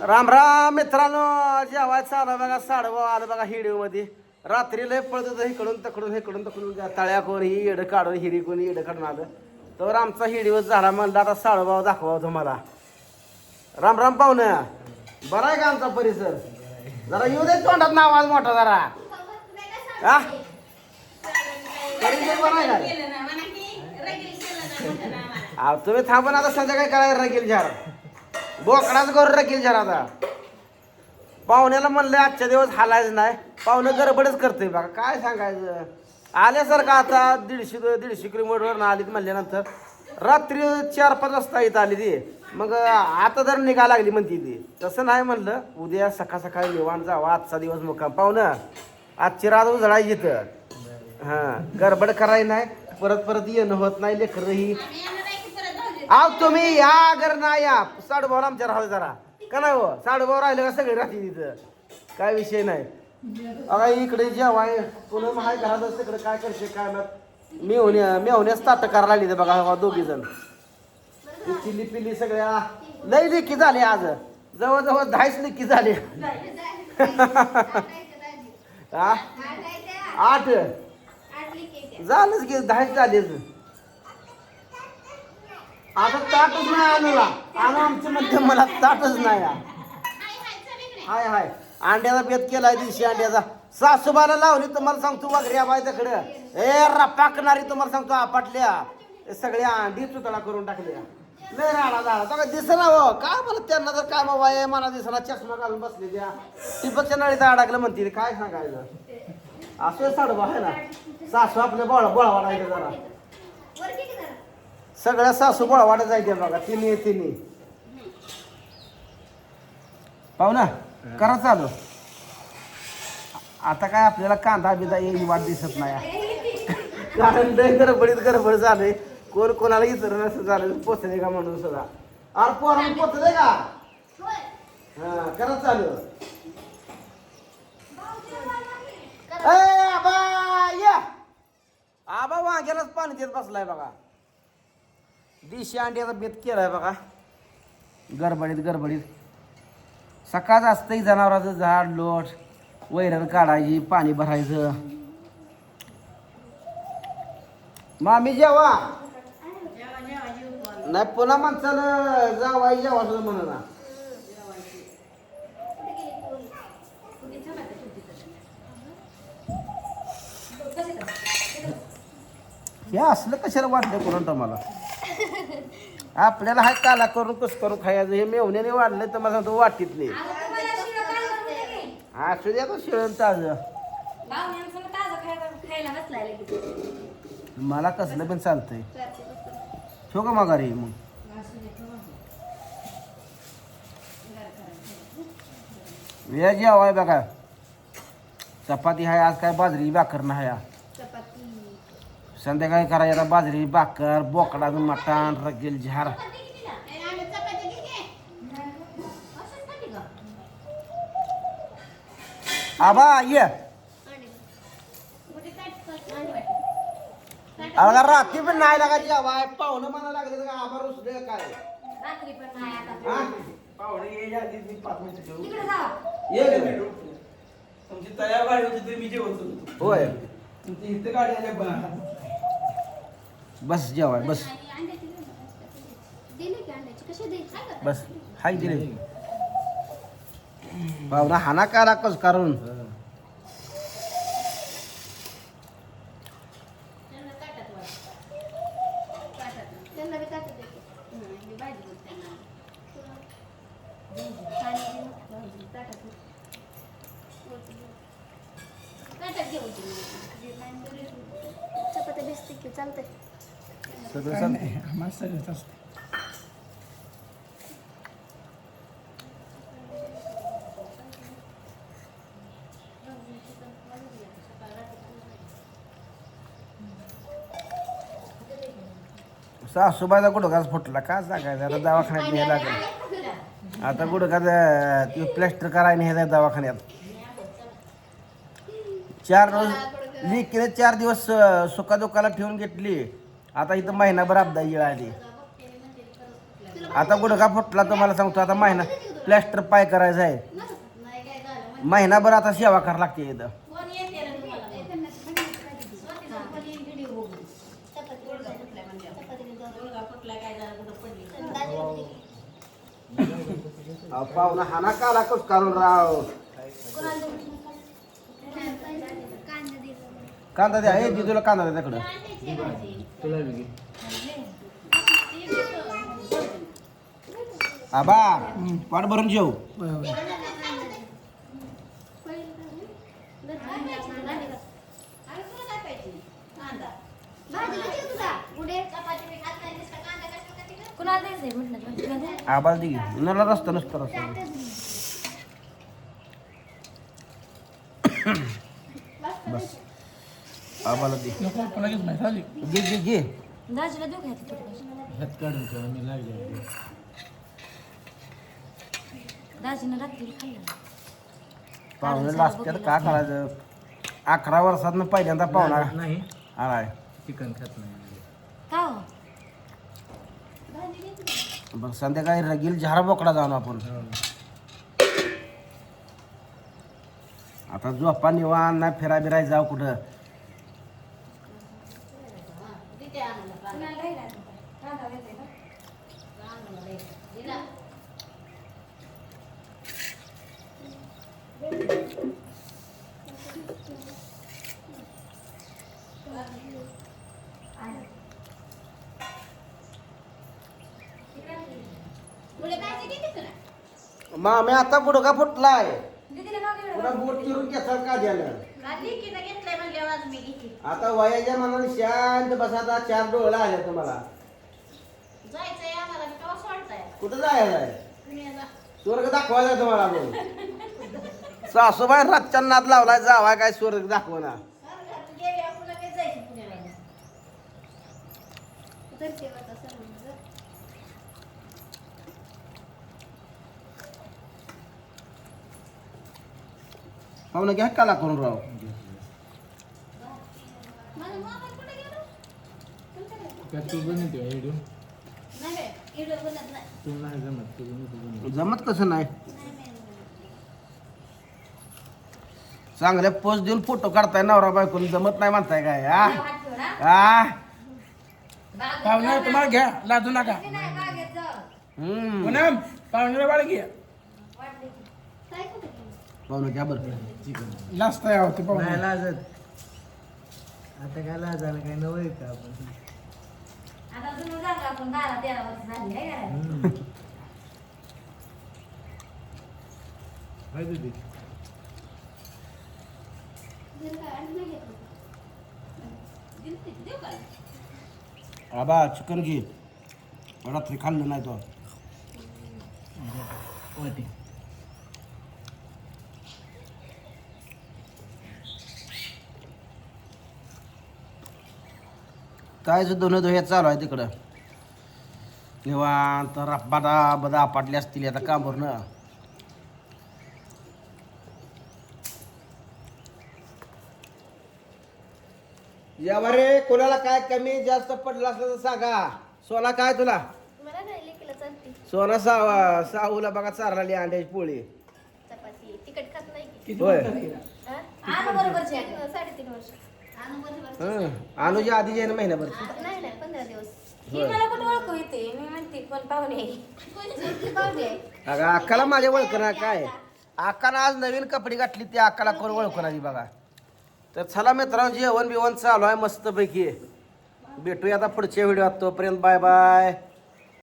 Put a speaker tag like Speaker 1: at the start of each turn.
Speaker 1: राम राम मित्रांनो, जेवायचं आलं बघा, साडवा आलं बघा हिडीव मध्ये. रात्री लय पळत होतं इकडून तकडून तळ्या कोण ही येडं काढून हिरी कोणी येडं काढून आलं. तर आमचा हिडीवच झाला. म्हणलं आता साडवा दाखवा तुम्हाला. राम राम पाहुणं, बरा आहे का आमचा परिसर? जरा येऊ दे तोंडात आवाज मोठा जरा. हा परिसर बरा आहे का? अहो तुम्ही थांबा ना, आता संध्याकाळी करायला रगेल झार बोकडाच करून रगेल झार. आता पाहुण्याला म्हणलं आजच्या दिवस हालायचं नाही. पाहुणं गडबडच करते बघा, काय सांगायचं. आल्यासारखं आता 150 किलोमीटरवर आलीत म्हणल्यानंतर रात्री 4-5 वाजता इथं आली ती. मग आता जर निघा लागली म्हणती ती. तसं नाही म्हणलं, उद्या सकाळी निवांत जावा. आजचा दिवस मुक्काम. पाहुणं आजची रात उजळायची इथं. हां गडबड करायची नाही, परत येणं होत नाही. लेकरं ही आव तुम्ही या अगर ना या साडूभाऊ आमच्या राहू जरा का नाही हो. साडूभाऊ राहिले का सगळे राहते तिथं, काय विषय नाही. अगा इकडे जेवाय पुन्हा हाय घरात तिकडे काय करते काय ना. मेवण्यास ताट करायला लागली ते बघा 2 जण. चिली पिली सगळ्या लई लेखी झाले. आज जवळजवळ 10 लेखी झाले. 8 झालंच की 10 झालेच. आता ताटच नाही आणला. आणू आमच्या मध्ये मला ताटच नाही. हाय अंड्याचा बेत केलाय दिवशी अंड्याचा. सासूबाला लावली तुम्हाला सांगतो वगैरे बायच्याकडे पाकणारी तुम्हाला सांगतो आपटल्या सगळ्या अंडी चुतळा करून टाकल्या. लय राडा झाला तो काय दिसना हो. काय मला त्यांना तर काय बाबा आहे मला दिसना. चष्मा घालून बसले त्या टिपकच्या नळीचा अडकलं म्हणते. काय सांगायचं असं साडूबा आहे ना. सासू आपल्या बोळा वाढायचं जरा. सगळ्या सासू बोळा वाढत जायचे बघा. तिन्ही पाहुणा करा चालू. आता काय आपल्याला कांदा बिदा येईल वाट दिसत नाही. कारण गडबड झालंय. कोण कोणाला इतर असं झालं पोचले का म्हणून सुद्धा. अरे पोरांना पोचले का? हा करा चालू. आबा वांग्यालाच पाणी देत बसलाय बघा. दिशी अंड्याचा बेत केलाय बघा. गडबडीत सकाळ असतंय. जनावराचं झाड लोट वैरण काढायची, पाणी भरायचं. मामी जेवा नाही पुन्हा माणसाला जावाई जेवा म्हणा ना. हे असलं कशाला वाटलं कोणा मला. आपल्याला हाय काला करून कस करून खायचं. हे मेवण्याने वाढलं तर मला सांगतो वाटीतले असू द्या तो शिळण ताजं. मला कसलं पण चालतंय. ठेव का माघारी मग. वेळ जेवाय बघा. चपाती हाय आज. काय बाजरी भाकर नाही. संध्याकाळी करायचं आता बाजरी भाकर, बोकडा मटण रगेल झार. आबा ये आम्हाला रात्री पण नाही लागा जेवाय. पाहुणं म्हणा लागले का आबा रुसले काय पाहुणे ये आधी 5 मिनिटं ये तुमची तयार गाडी होती तरी मी जेवत होतो. होय तुमची इथे गाडी आल्या बस जेवाय बस बस हाय दिले. पाहुणा हाना का राखच कारण सगळं सगळं असतं. सासूबाईला गुडघाच फुटला. काय सांगायचं आता दवाखान्यात न्यायला लागेल. आता गुडघा प्लॅस्टर करायला न्यायचं दवाखान्यात. 4 रोज लिकीने 4 दिवस सुखादुखाला ठेवून घेतली. आता इथं महिनाभर अपदा येळ आली. आता गुडघा फुटला तुम्हाला सांगतो. आता महिना प्लॅस्टर पाय करायचं आहे. महिनाभर आता सेवा करावं लागते इथं. पाहुणा हाना काला कस काढून राव. कांदा द्या. हे तुला कांदा द्या त्याकडं. आबा पाठ भरून जेव. आबाला दे नला रस्ता नसतं रस्ता. बस आबाला दे. घे घे घे. पाहुणे लागतात का करायचं. 11 वर्षात पहिल्यांदा पाहुणा नाही आलाय. चिकन खात नाही बघ. संध्याकाळी रगील झारा बोकडा जाऊन आपण आता झोपा निवान नाही. फिरा बिराय जाऊ कुठं. मामी आता गुडघा फुटलाय. पुन्हा बोट चिरून घेतात का द्यायला. आता वयाच्या मनाने शांत बसा. 4 डोळा आले तुम्हाला. कुठं जायचं. स्वर्ग दाखवायचा तुम्हाला. सासूबाई रातच्या नाद लावलाय. जावाय काय स्वर्ग दाखवणार. पाहुणा घ्या काला करून राव. जमत कसं नाही. चांगल्या पोस्ट देऊन फोटो काढताय नवरा बायकोन. जमत नाही म्हणताय काय.
Speaker 2: पाहुणे तुम्हाला घ्या लाजू नका. पाहुणे बाळ घ्या.
Speaker 1: पाहुणा घ्या बरं.
Speaker 2: लाजता यावं ते पाहुणे.
Speaker 3: लाजत आता काय लाजायला काय नवं का आपण.
Speaker 1: आबा चिकन घे. रात्री खाल्लं नाही तो. काय दोन धुया चालू आहे तिकडं. निवांत बदा बदा आपटले असतील आता कामावर ना. यावर रे कोणाला काय कमी जास्त पडलं असलं तर सांगा. सोना काय तुला. सोना साऊला बघा चारली अंड्याची पोळी.
Speaker 4: तिकट खात नाही.
Speaker 1: होय.
Speaker 4: 3.5 वर्ष.
Speaker 1: अनुजा आधी ना महिन्याभर.
Speaker 4: नाही 15 दिवस.
Speaker 1: अगं अक्काला माझ्या ओळखणार काय. अक्कानं आज नवीन कपडे घातली ती अक्काला कोण ओळखणार बघा. तर चला मित्रांनो जेवण बिवण चालू आहे मस्तपैकी. भेटूया आता पुढच्या व्हिडिओत. तोपर्यंत बाय बाय.